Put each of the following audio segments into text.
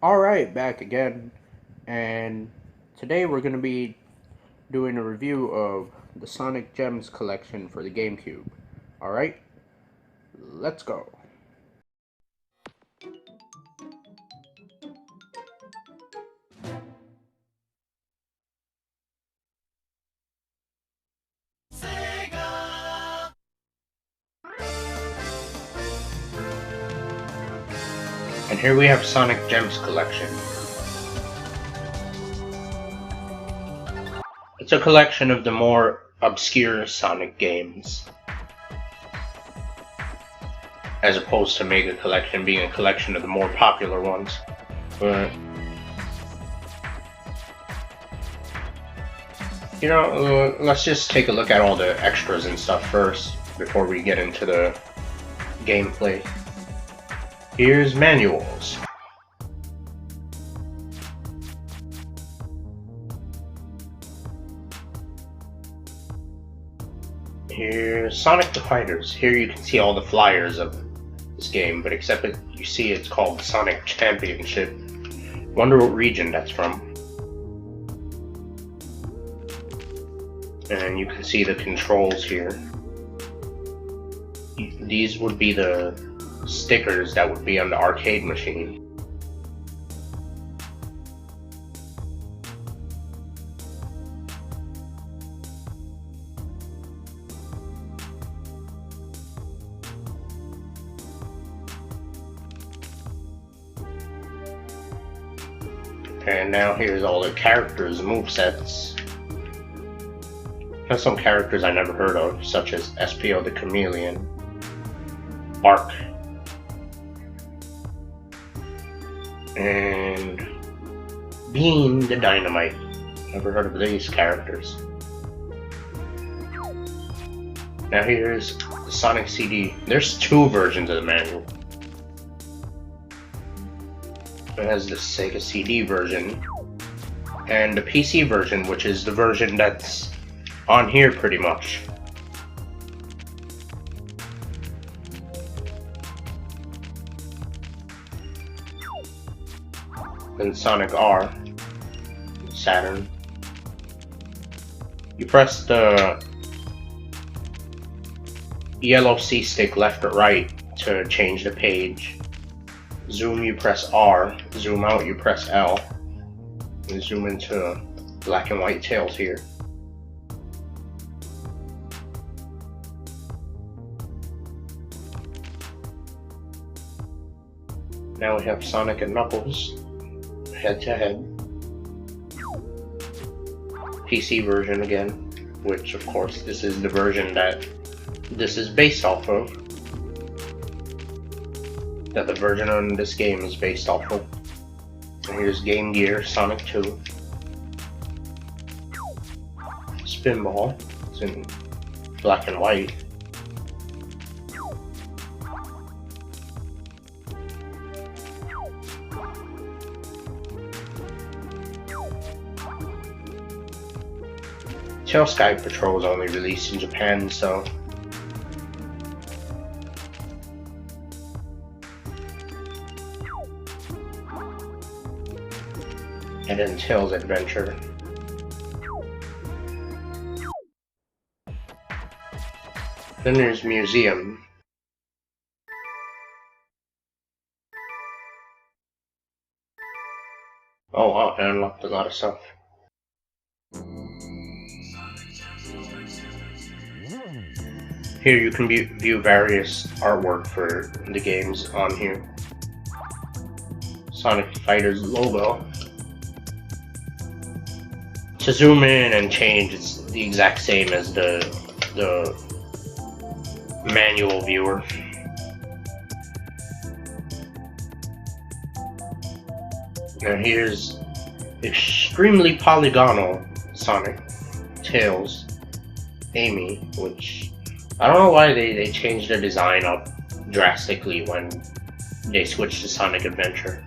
Alright, back again, and today we're going to be doing a review of the Sonic Gems collection for the Gamecube. Alright, let's go. And here we have Sonic Gems collection. It's a collection of the more obscure Sonic games, as opposed to Mega Collection being a collection of the more popular ones. But let's just take a look at all the extras and stuff first before we get into the gameplay. Here's manuals. Here's Sonic the Fighters. Here you can see all the flyers of this game, but except that you see it's called Sonic Championship. Wonder what region that's from. And you can see the controls here. These would be the stickers that would be on the arcade machine. And now here's all the characters' movesets. There's some characters I never heard of, such as SPO the Chameleon, Arc, and Bean the Dynamite. Never heard of these characters. Now here's the Sonic CD. There's two versions of the manual. It has the Sega CD version and the PC version, which is the version that's on here pretty much. Then Sonic R, Saturn. You press the yellow C stick left or right to change the page. Zoom, you press R. Zoom out, you press L. And zoom into black and white tails here. Now we have Sonic and Knuckles, head to head. PC version again, which of course this is the version that this is based off of. That the version on this game is based off of. And here's Game Gear, Sonic 2. Spinball, it's in black and white. Tail Sky Patrol is only released in Japan, so and then Tails Adventure. Then there's Museum. Oh wow, I unlocked a lot of stuff. Here you can view various artwork for the games on here. Sonic Fighters logo. To zoom in and change, it's the exact same as the manual viewer. Now here's extremely polygonal Sonic, Tails, Amy, which I don't know why they changed the design up drastically when they switched to Sonic Adventure.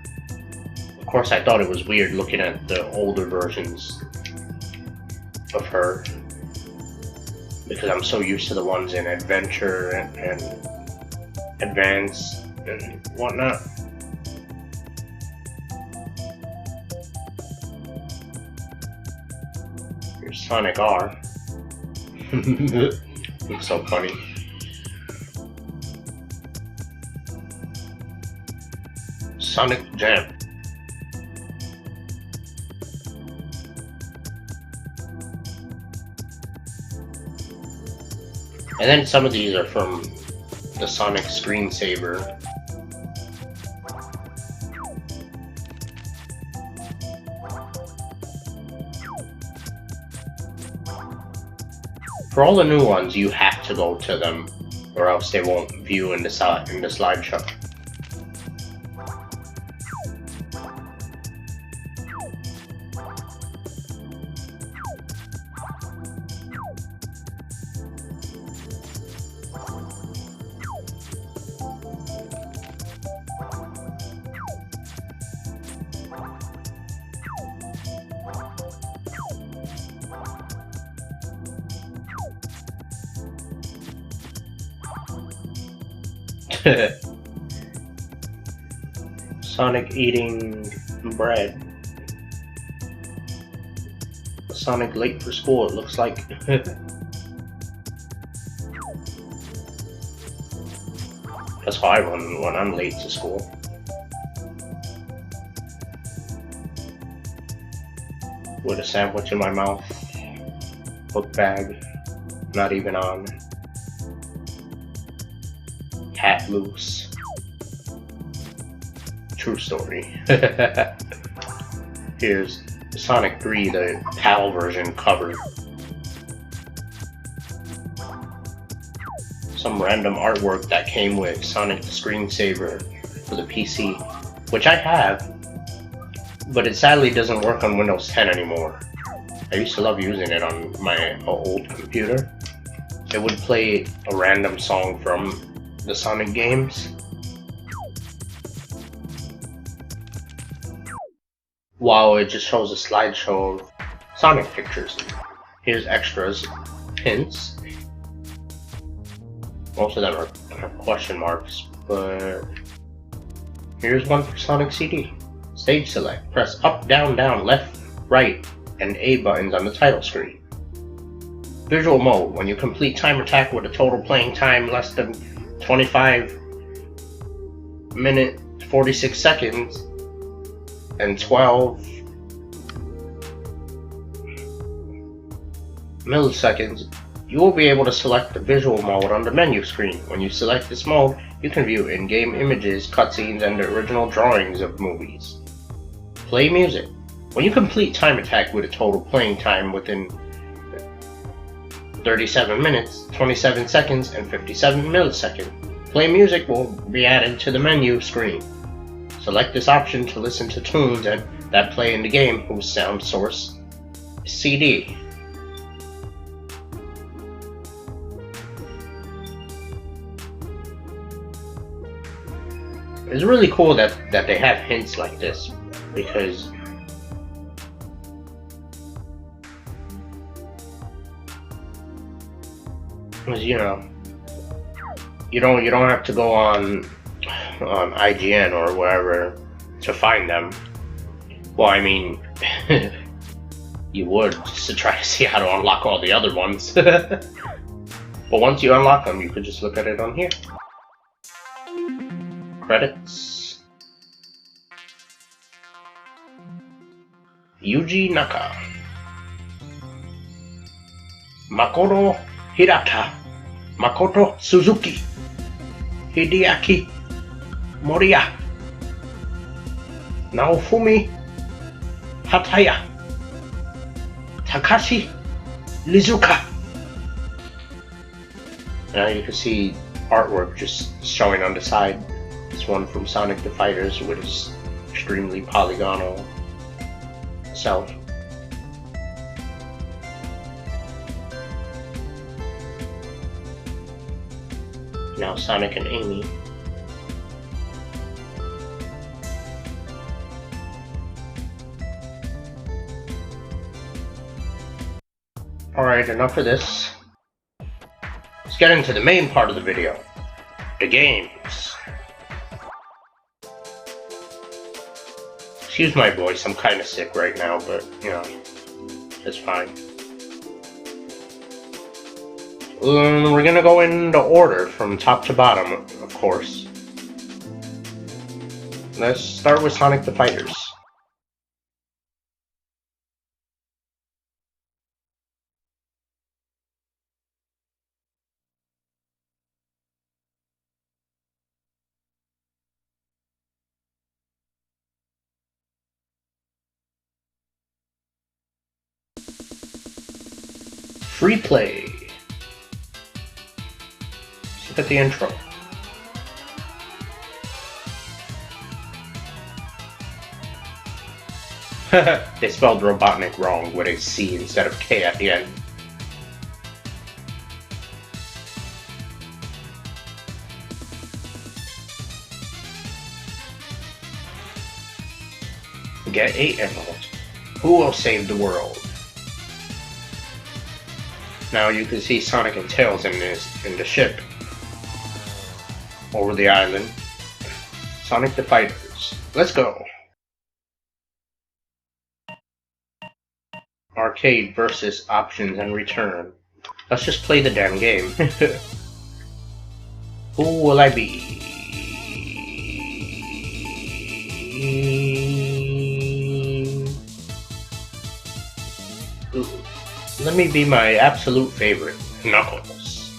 Of course I thought it was weird looking at the older versions of her, because I'm so used to the ones in Adventure and Advance and whatnot. Sonic R. It's so funny. Sonic Jam. And then some of these are from the Sonic screensaver. For all the new ones, you have to go to them, or else they won't view in the slideshow. Sonic eating bread. Sonic late for school, it looks like. That's how I run when I'm late to school. With a sandwich in my mouth. Book bag. Not even on. Cat loose. True story. Here's Sonic 3, the PAL version cover. Some random artwork that came with Sonic the Screensaver for the PC, which I have, but it sadly doesn't work on Windows 10 anymore. I used to love using it on my old computer. It would play a random song from the Sonic games, while it just shows a slideshow of Sonic pictures. Here's extras, hints. Most of them are question marks, but here's one for Sonic CD. Stage select. Press up, down, down, left, right, and A buttons on the title screen. Visual mode. When you complete Time Attack with a total playing time less than 25 minutes 46 seconds and 12 milliseconds, you will be able to select the visual mode on the menu screen. When you select this mode, you can view in-game images, cutscenes, and the original drawings of movies. Play music. When you complete Time Attack with a total playing time within 37 minutes, 27 seconds, and 57 milliseconds, play music will be added to the menu screen. Select this option to listen to tunes that play in the game whose sound source is CD. It's really cool that they have hints like this, because you know, you don't have to go on IGN or wherever to find them. Well, I mean, you would, just to try to see how to unlock all the other ones. But once you unlock them, you could just look at it on here. Credits. Yuji Naka, Makoto Hirata, Makoto Suzuki, Hideaki Moriya, Naofumi Hataya, Takashi Lizuka. Now you can see artwork just showing on the side. This one from Sonic the Fighters with his extremely polygonal self. Now Sonic and Amy. Alright, enough of this. Let's get into the main part of the video. The games. Excuse my voice, I'm kinda sick right now, but, you know, it's fine. We're gonna go in the order from top to bottom, of course. Let's start with Sonic the Fighters. Free play. Let's look at the intro. They spelled Robotnik wrong with a C instead of K at the end. Get 8 emeralds. Who will save the world? Now you can see Sonic and Tails in the ship over the island. Sonic the Fighters. Let's go. Arcade versus options and return. Let's just play the damn game. Who will I be? Ooh. Let me be my absolute favorite, Knuckles.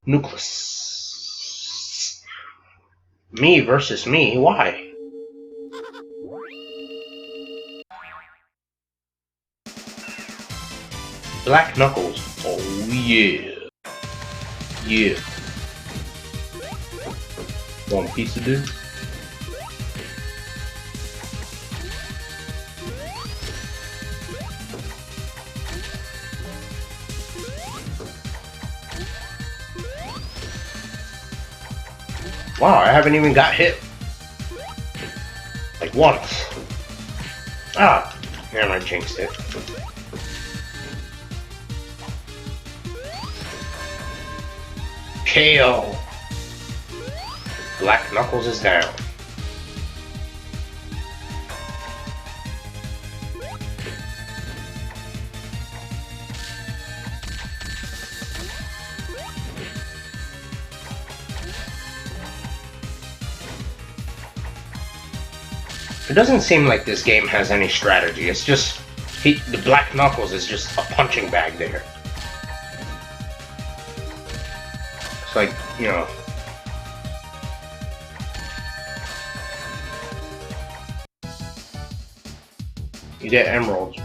Nucleus. Me versus me? Why? Black Knuckles. Oh yeah. Yeah. One piece of this. Wow, I haven't even got hit. Like once. Ah, damn, I jinxed it. KO. Black Knuckles is down. It doesn't seem like this game has any strategy. It's just the Black Knuckles is just a punching bag there. It's like, you know. You get emeralds.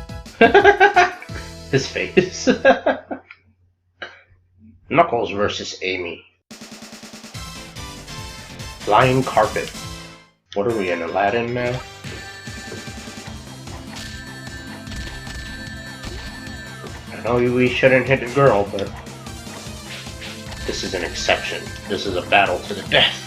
His face. Knuckles versus Amy. Flying carpet. What are we in, Aladdin now? I know we shouldn't hit the girl, but this is an exception. This is a battle to the death.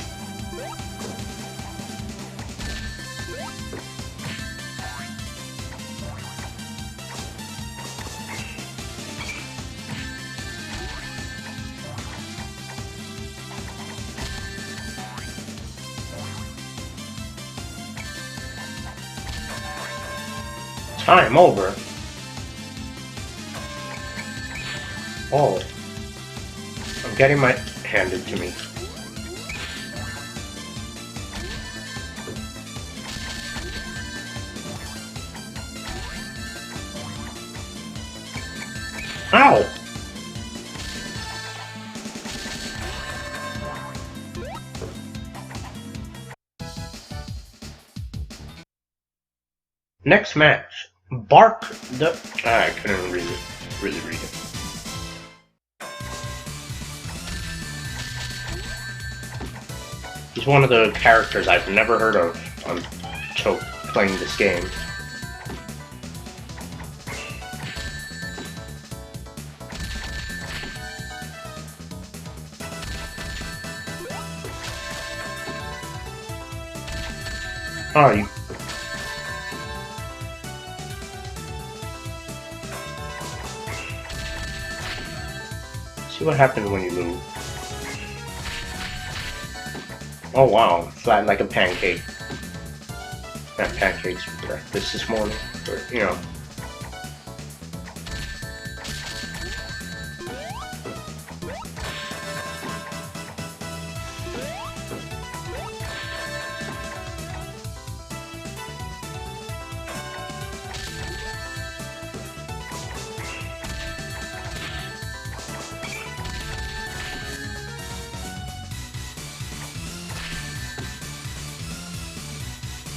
Time over. Oh. I'm getting my handed to me. Ow! Next match. Bark the... I couldn't really read it. He's one of the characters I've never heard of until playing this game. Oh, you... See what happens when you lose. Oh wow, flat like a pancake. Not pancakes for breakfast this morning, but you know.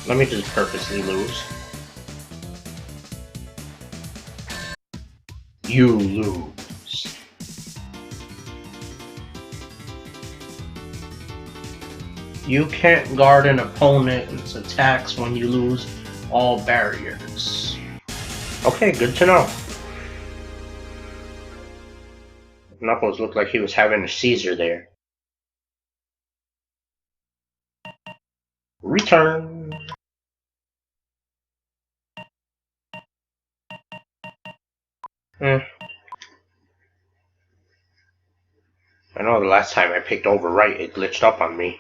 Let me just purposely lose. You lose. You can't guard an opponent's attacks when you lose all barriers. Okay, good to know. Knuckles looked like he was having a seizure there. Return. I know the last time I picked over right, it glitched up on me.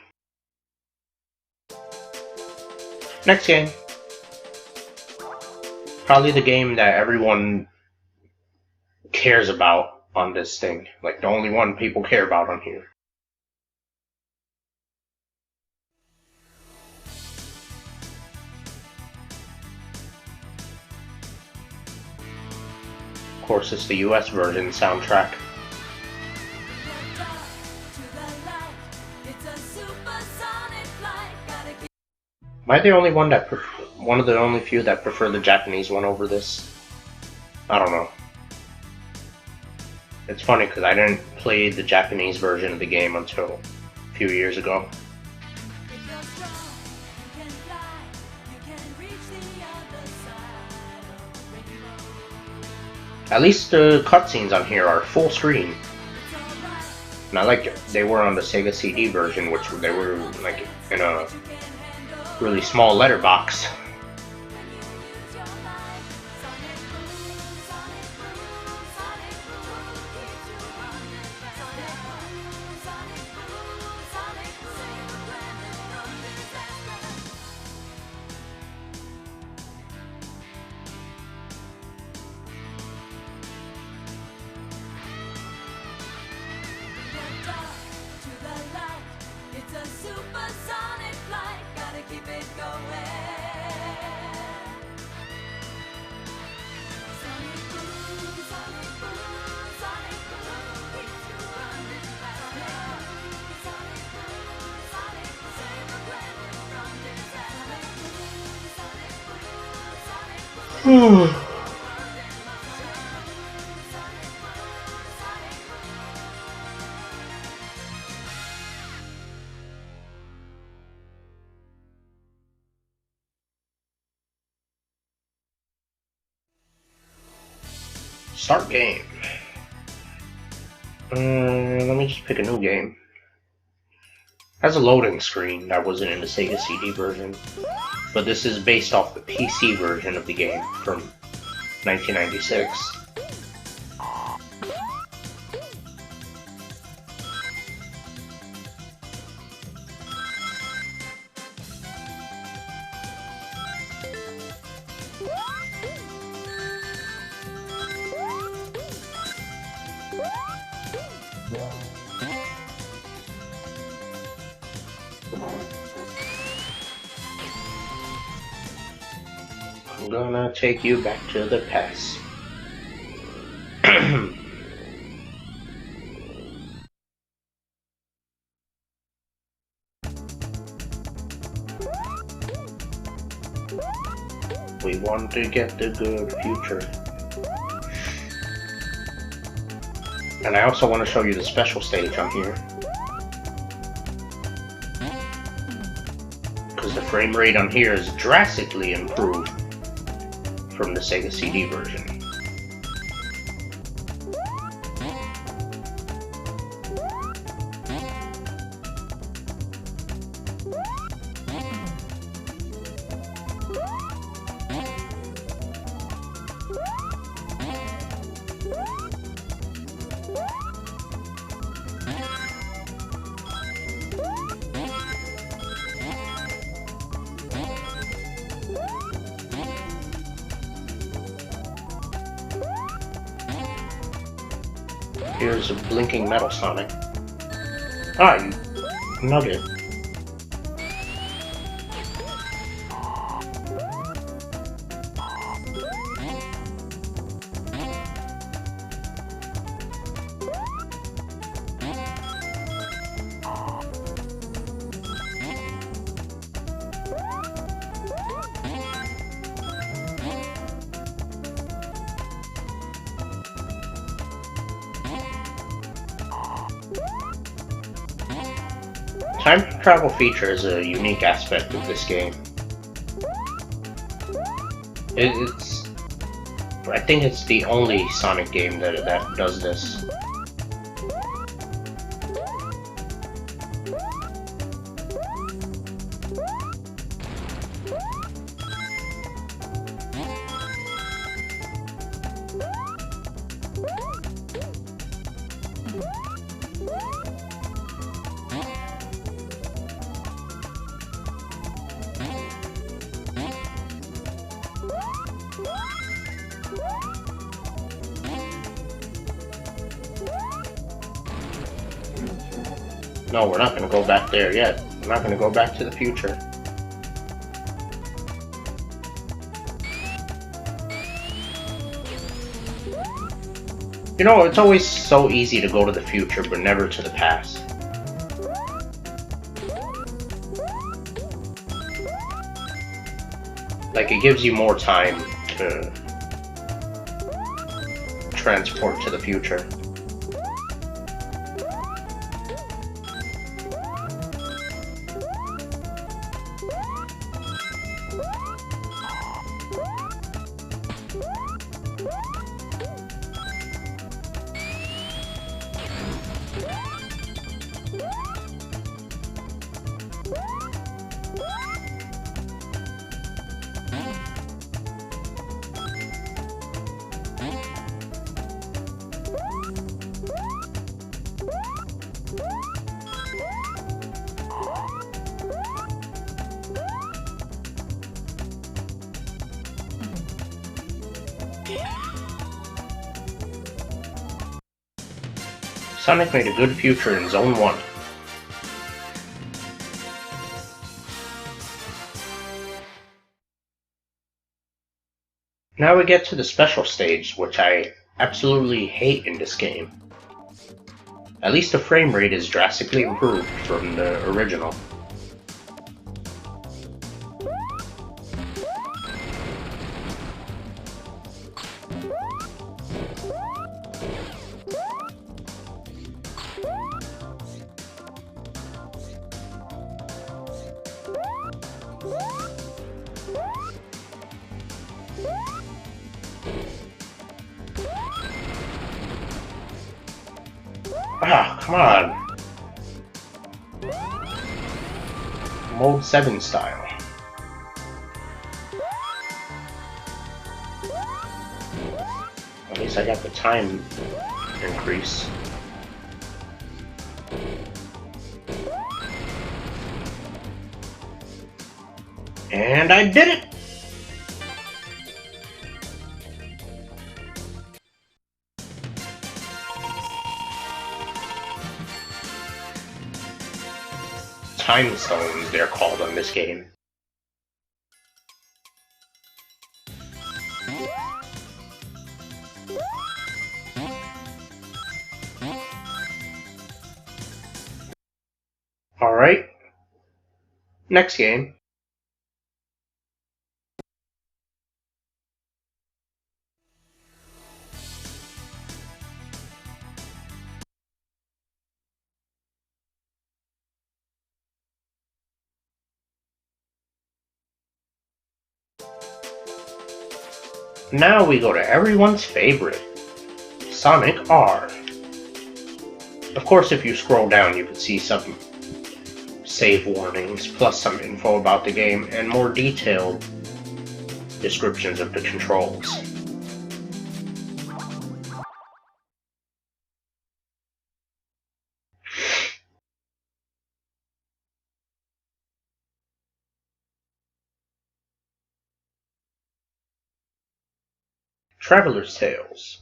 Next game. Probably the game that everyone cares about on this thing. Like the only one people care about on here. Of course, it's the US version soundtrack. Am I the only one that one of the only few that prefer the Japanese one over this? I don't know. It's funny because I didn't play the Japanese version of the game until a few years ago. At least the cutscenes on here are full screen. Not like they were on the Sega CD version, which they were like in a really small letterbox. Start game. Let me just pick a new game. Has a loading screen that wasn't in the Sega CD version, but this is based off the PC version of the game from 1996. I'm gonna take you back to the past. We want to get the good future. And I also want to show you the special stage on here. Because the frame rate on here is drastically improved from the Sega CD version. Here's a blinking metal Sonic. Ah, you nugget. Time travel feature is a unique aspect of this game. I think it's the only Sonic game that does this. No, we're not going to go back there yet. We're not going to go back to the future. You know, it's always so easy to go to the future, but never to the past. Like, it gives you more time to transport to the future. Sonic made a good future in Zone 1. Now we get to the special stage, which I absolutely hate in this game. At least the frame rate is drastically improved from the original. Ah, come on. Mode 7 style. At least I got the time increase. And I did it! Time stones, they're called on this game. Alright. Next game. Now we go to everyone's favorite, Sonic R. Of course, if you scroll down, you can see some save warnings, plus some info about the game, and more detailed descriptions of the controls. Traveler's Tales.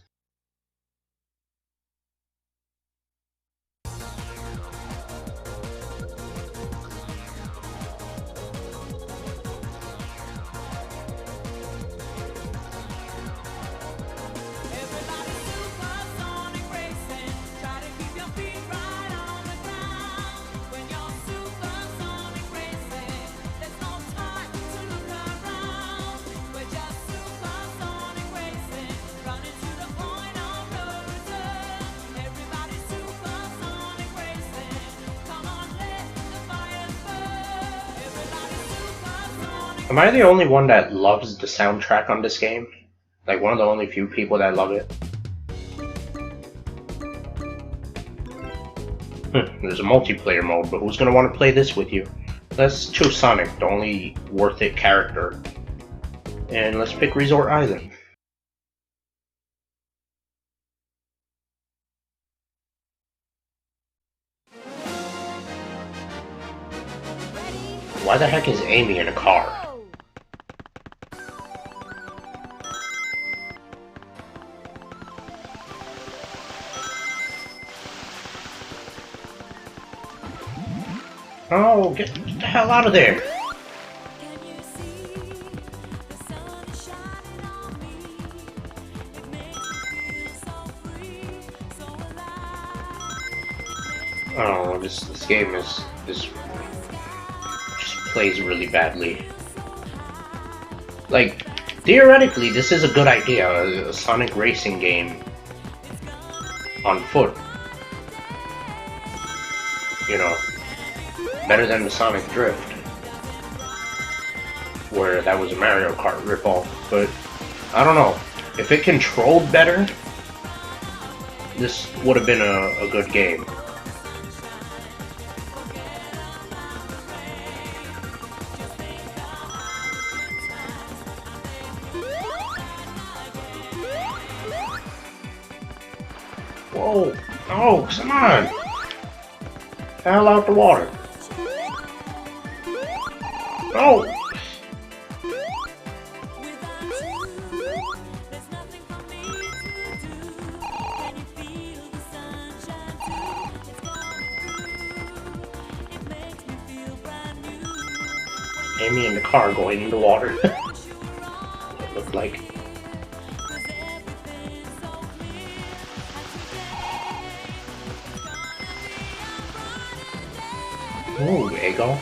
Am I the only one that loves the soundtrack on this game? Like one of the only few people that love it? There's a multiplayer mode, but who's gonna want to play this with you? Let's choose Sonic, the only worth it character. And let's pick Resort Island. Why the heck is Amy in a car? Oh, get the hell out of there! Oh, this game is just plays really badly. Like, theoretically, this is a good idea, a Sonic racing game on foot. You know, better than the Sonic Drift, where that was a Mario Kart ripoff. But I don't know, if it controlled better, this would have been a good game. Whoa! Oh, come on! Hell out the water! Oh! Amy in the car going in the water. It looked like. Ooh, Ego.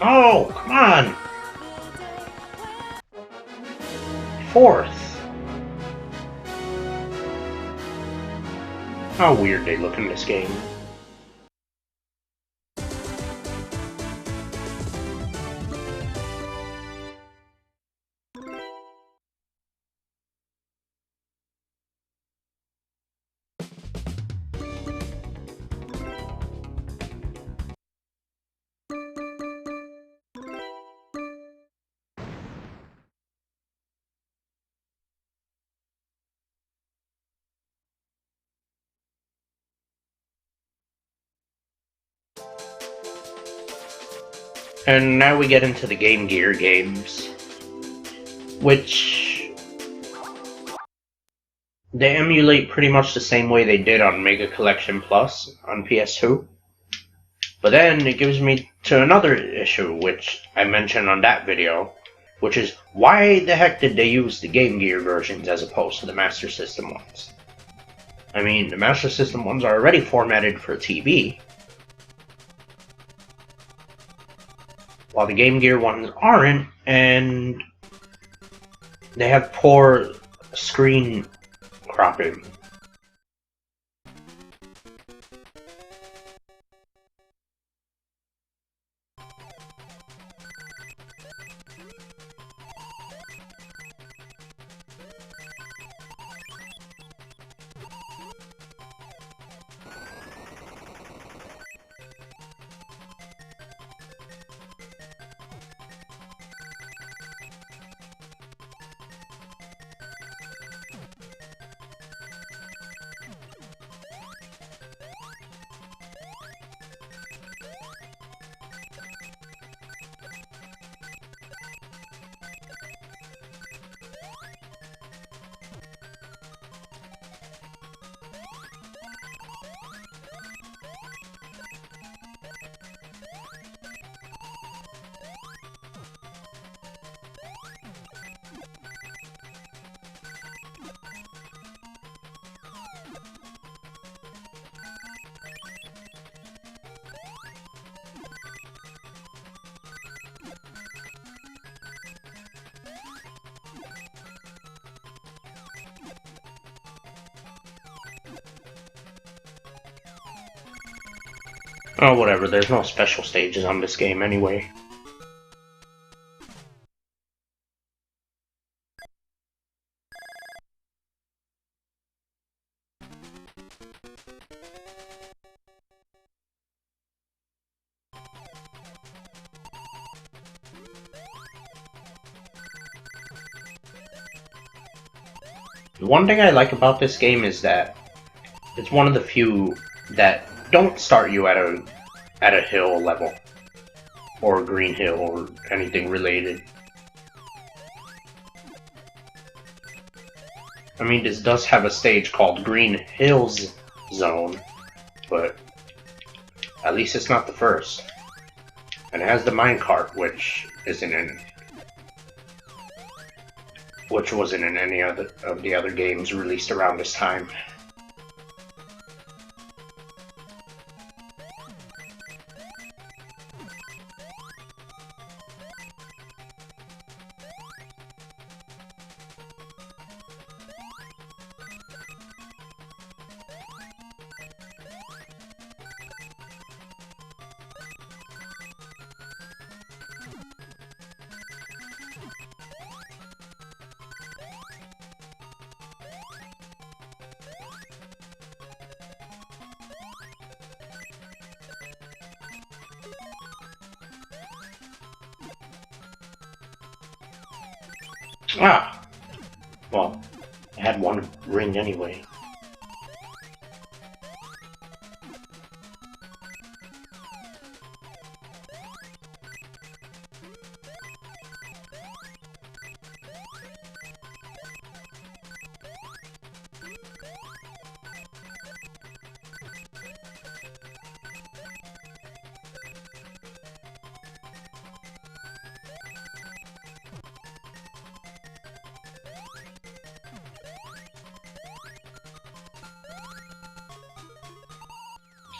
Oh, come on! Fourth! How weird they look in this game. And now we get into the Game Gear games, which they emulate pretty much the same way they did on Mega Collection Plus on PS2. But then it gives me to another issue, which I mentioned on that video, which is why the heck did they use the Game Gear versions as opposed to the Master System ones? I mean, the Master System ones are already formatted for TV, while the Game Gear ones aren't, and they have poor screen cropping. Oh, whatever, there's no special stages on this game anyway. One thing I like about this game is that it's one of the few that don't start you at a hill level, or a green hill, or anything related. I mean, this does have a stage called Green Hills Zone, but at least it's not the first. And it has the minecart, which wasn't in any other of the other games released around this time. Ah! Well, I had one ring anyway.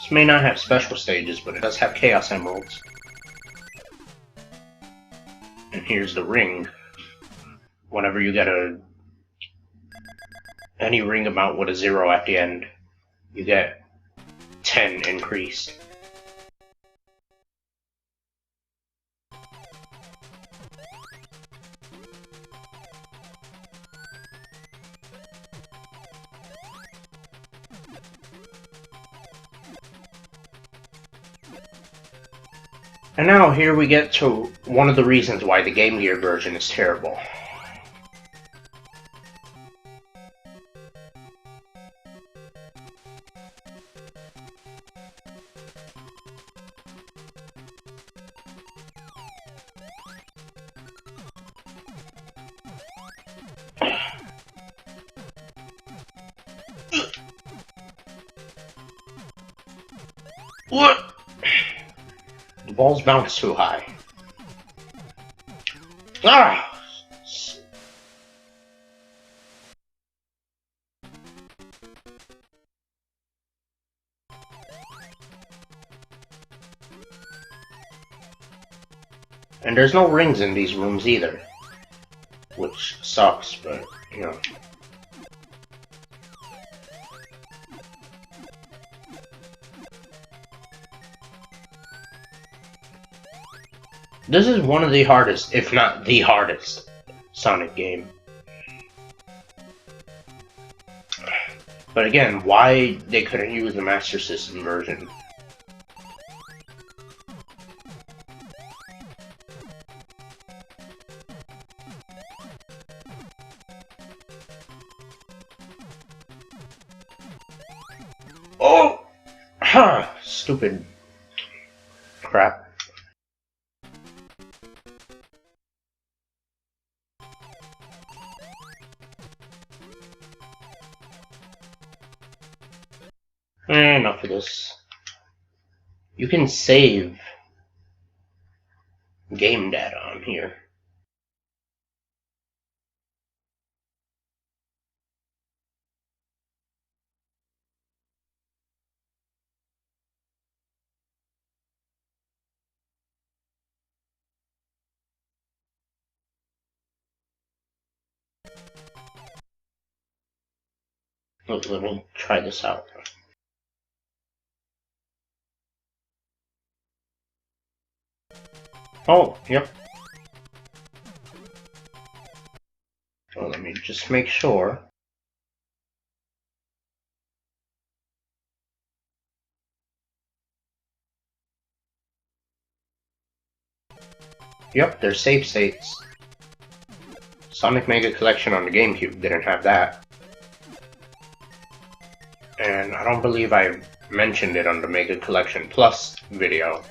This may not have special stages, but it does have Chaos Emeralds. And here's the ring. Whenever you get any ring amount with a 0 at the end, you get 10 increased. And now here we get to one of the reasons why the Game Gear version is terrible. What? The balls bounce too high. Ah! And there's no rings in these rooms either. Which sucks, but, you know. This is one of the hardest, if not the hardest, Sonic game. But again, why they couldn't use the Master System version? Oh! Ha! Stupid crap. Enough of this. You can save game data on here. Look, let me try this out. Oh, yep. Well, let me just make sure. Yep, they're save states. Sonic Mega Collection on the Gamecube didn't have that. And I don't believe I mentioned it on the Mega Collection Plus video.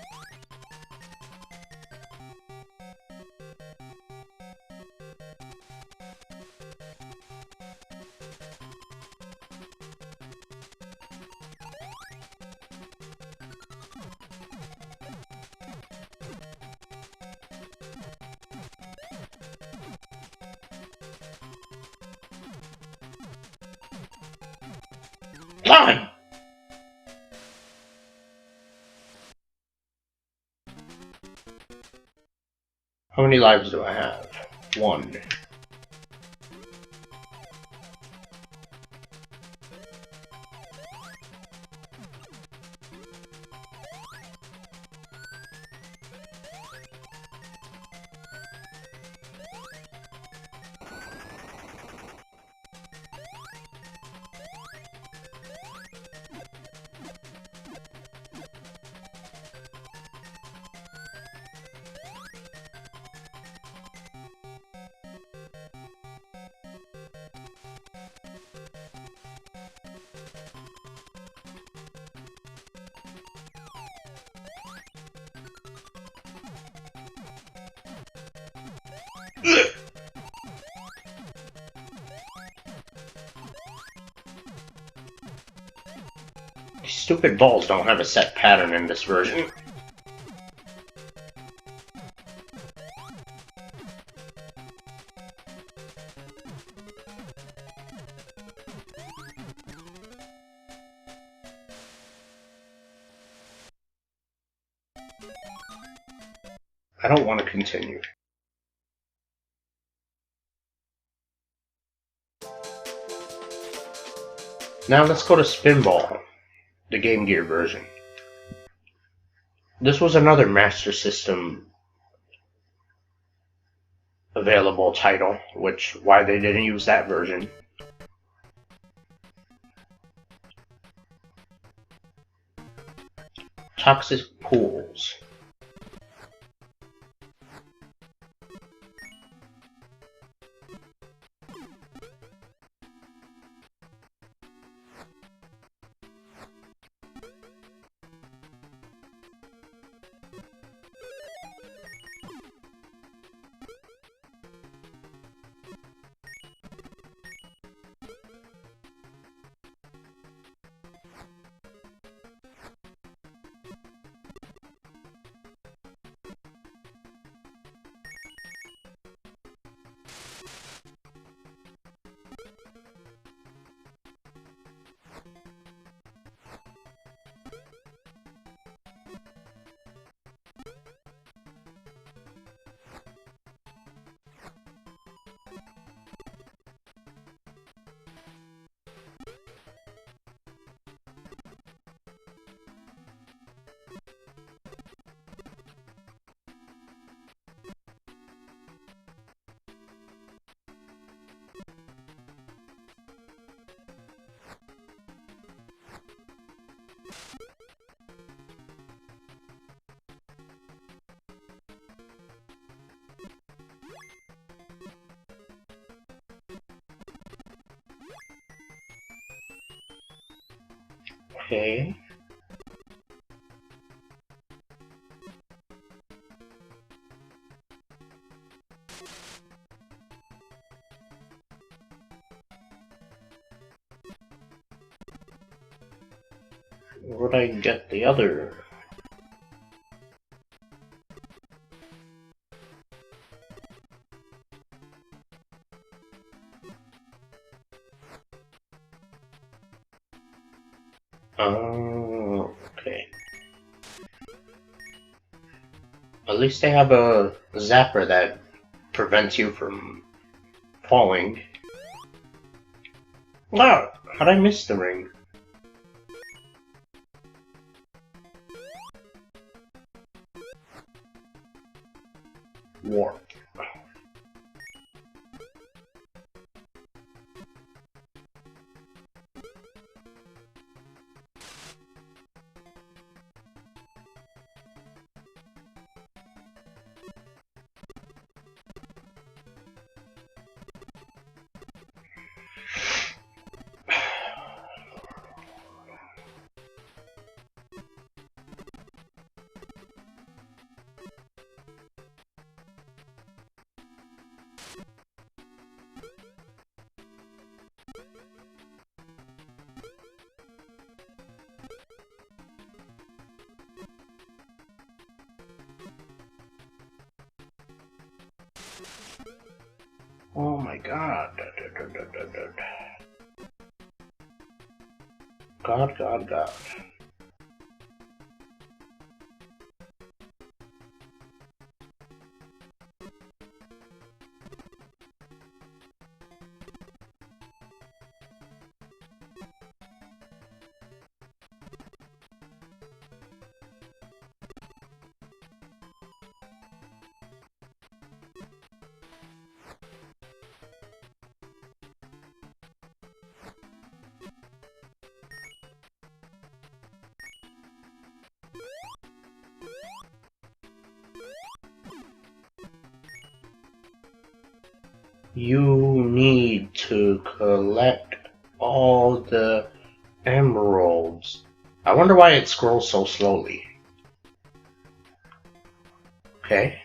God! How many lives do I have? 1. These stupid balls don't have a set pattern in this version. I don't want to continue. Now let's go to Spinball, the Game Gear version. This was another Master System available title, which why they didn't use that version. Toxic Pools. Okay. Where would I get the other? Oh, okay. At least they have a zapper that prevents you from falling. Wow, how'd I miss the ring? Warp. Oh my god. God. You need to collect all the emeralds. I wonder why it scrolls so slowly. Okay.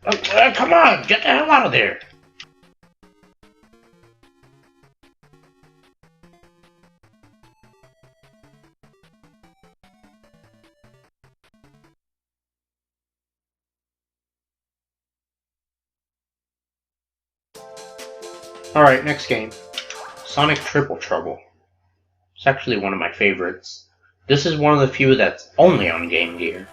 Oh, come on! Get the hell out of there! Alright, next game. Sonic Triple Trouble. It's actually one of my favorites. This is one of the few that's only on Game Gear.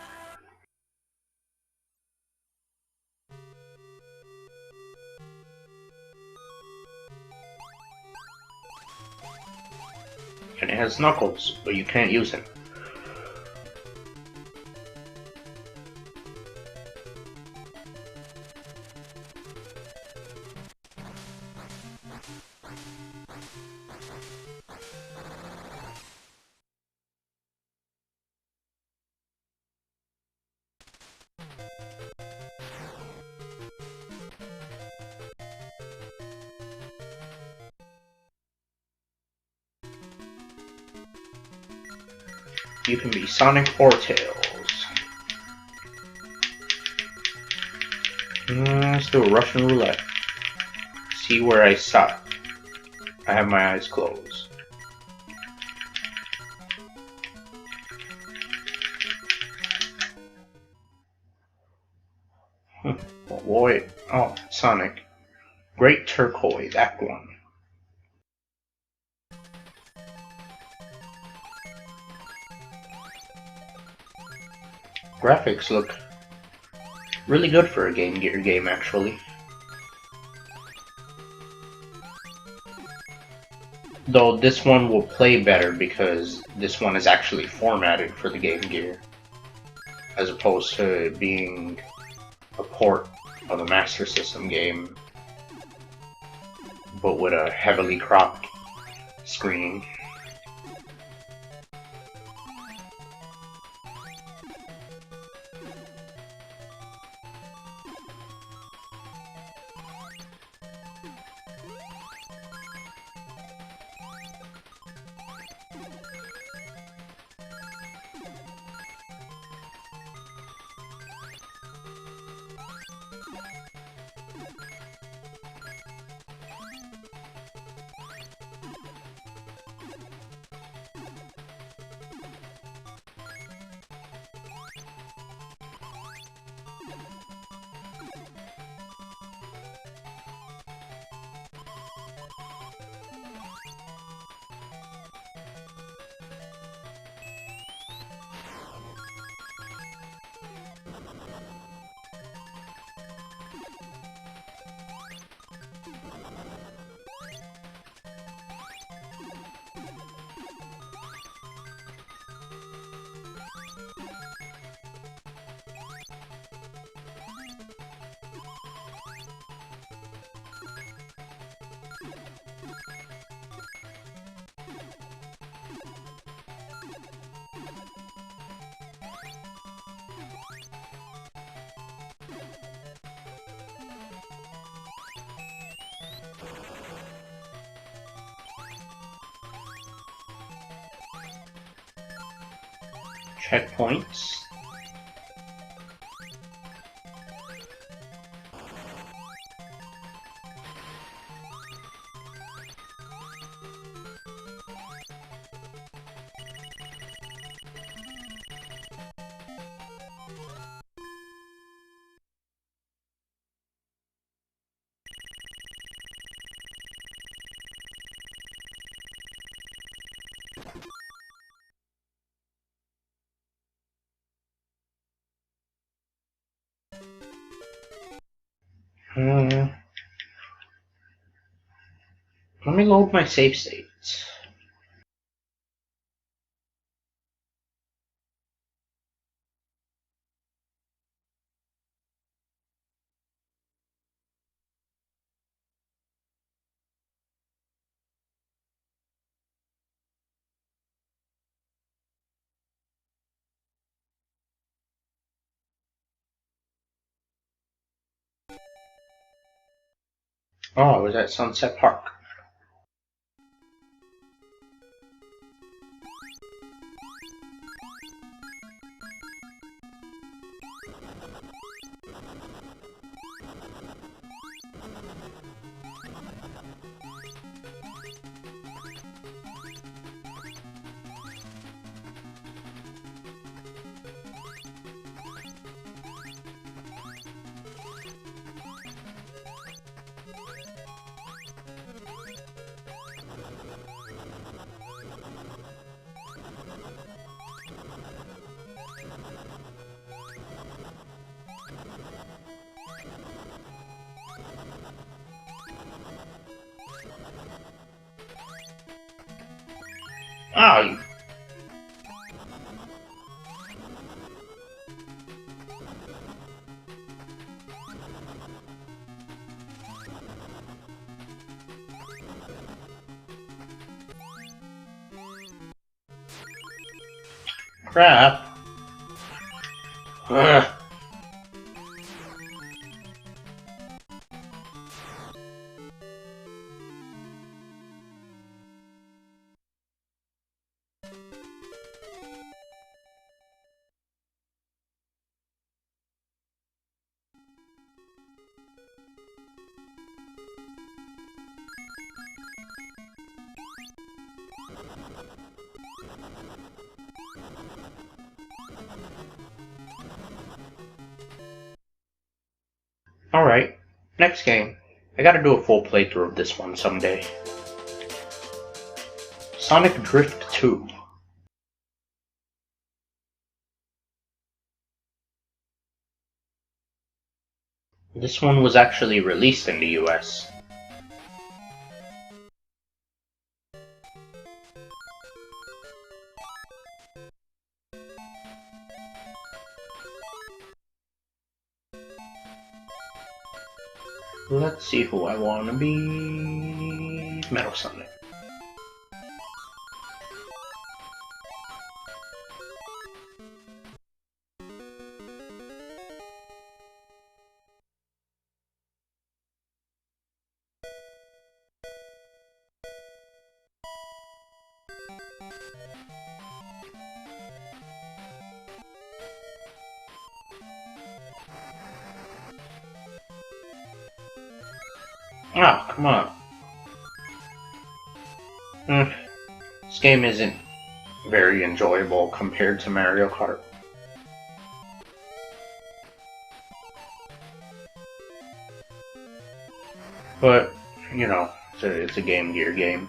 And it has Knuckles, but you can't use him. You can be Sonic or Tails. Let's do a Russian roulette. See where I stop. I have my eyes closed. Oh boy. Oh, Sonic. Great Turquoise, Act 1. Graphics look really good for a Game Gear game, actually. Though this one will play better because this one is actually formatted for the Game Gear, as opposed to being a port of the Master System game, but with a heavily cropped screen. checkpoints. Let me load my save states. Oh, I was at Sunset Park. Oh, you... crap. Ugh. Alright, next game. I gotta do a full playthrough of this one someday. Sonic Drift 2. This one was actually released in the US. Let's see who I wanna be. Metal Sonic. Ah, come on. This game isn't very enjoyable compared to Mario Kart. But, you know, it's a Game Gear game.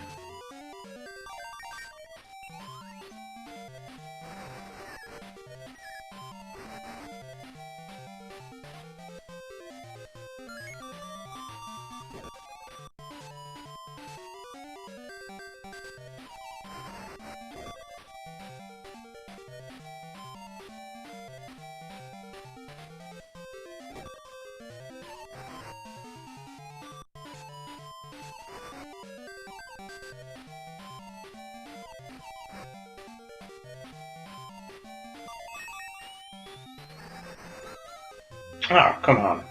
Ah, come on.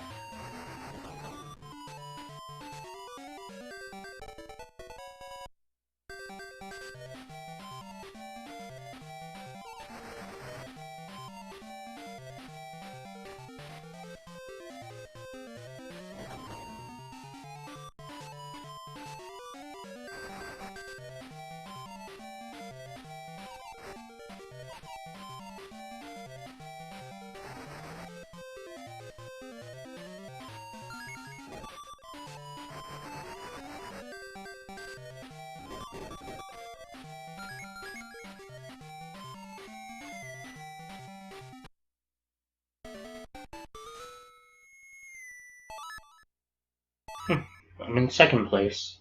I'm in second place.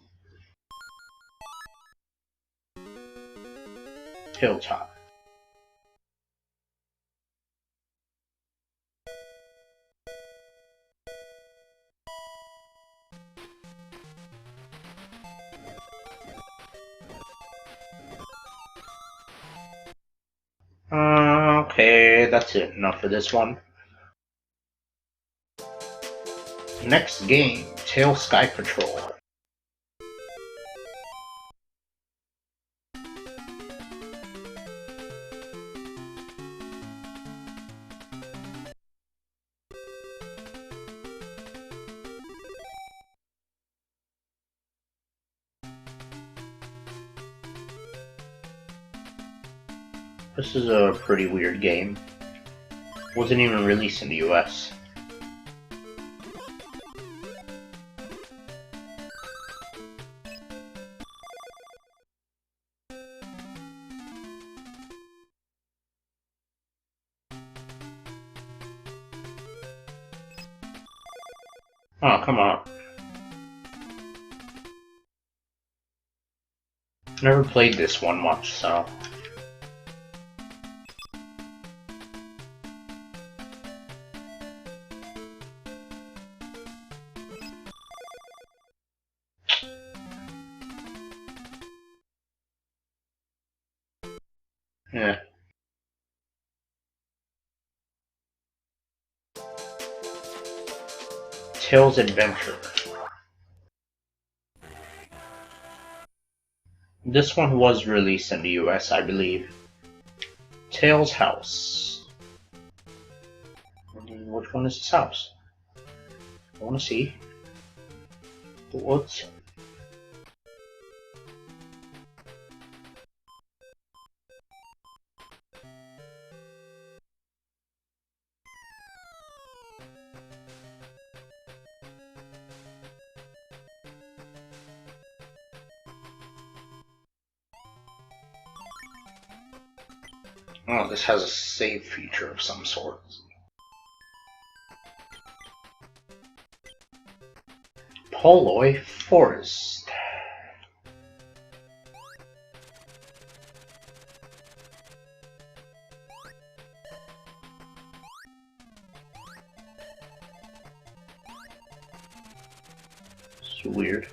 Hilltop. Okay, that's it. Enough for this one. Next game, Tail Sky Patrol. This is a pretty weird game. Wasn't even released in the US. Oh, come on. Never played this one much, so... yeah. Tails Adventure. This one was released in the US, I believe. Tails House. Which one is this house? I want to see. What? Oh, this has a save feature of some sort. Poloi Forest. It's weird.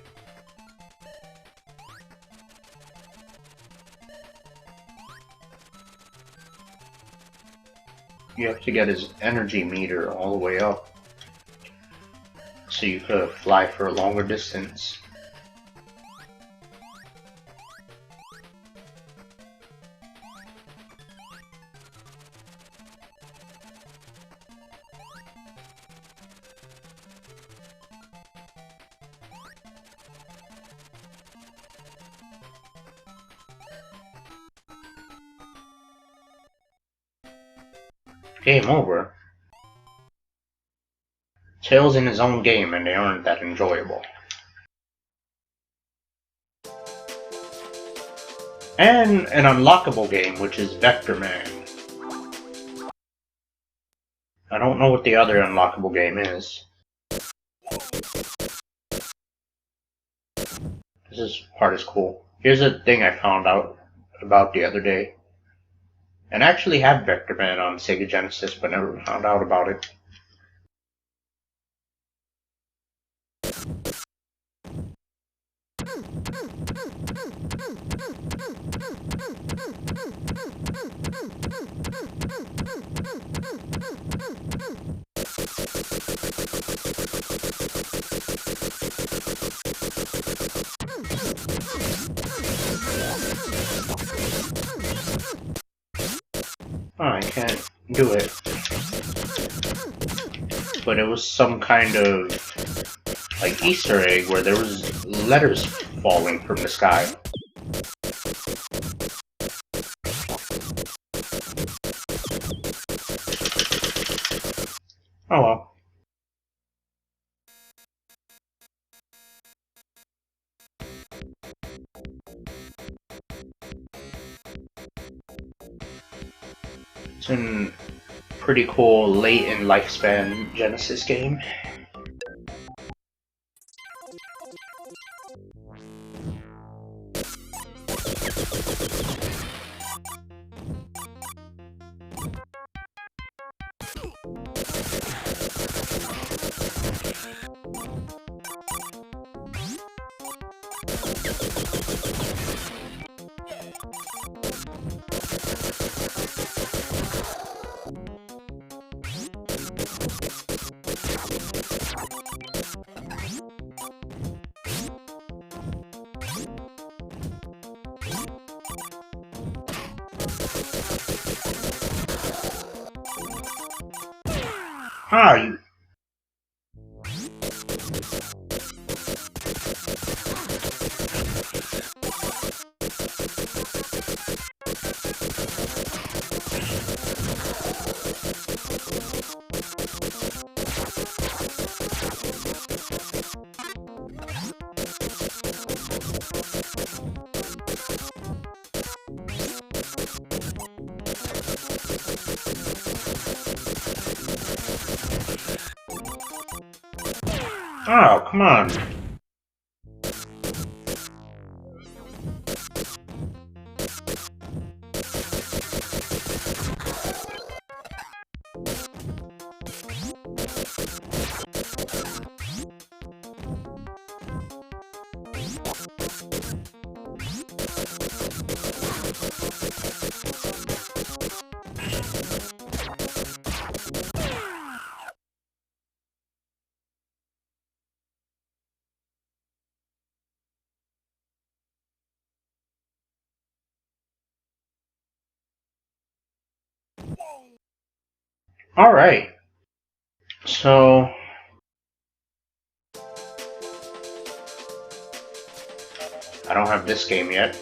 You have to get his energy meter all the way up so you could fly for a longer distance. Game over. Tails in his own game and they aren't that enjoyable. And an unlockable game, which is Vector Man. I don't know what the other unlockable game is. This part is cool. Here's a thing I found out about the other day. And I actually had Vector Man on Sega Genesis, but never found out about it. Oh, I can't do it. But it was some kind of like Easter egg where there was letters falling from the sky. Oh well. It's a pretty cool late in lifespan Genesis game. Ah, you. Oh, come on. Alright. So, I don't have this game yet.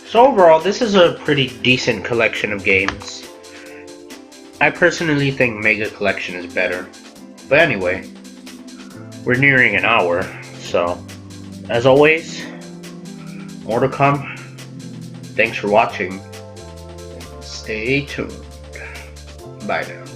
So overall, this is a pretty decent collection of games. I personally think Mega Collection is better. But anyway, we're nearing an hour, so as always, more to come. Thanks for watching. Stay tuned. Bye now.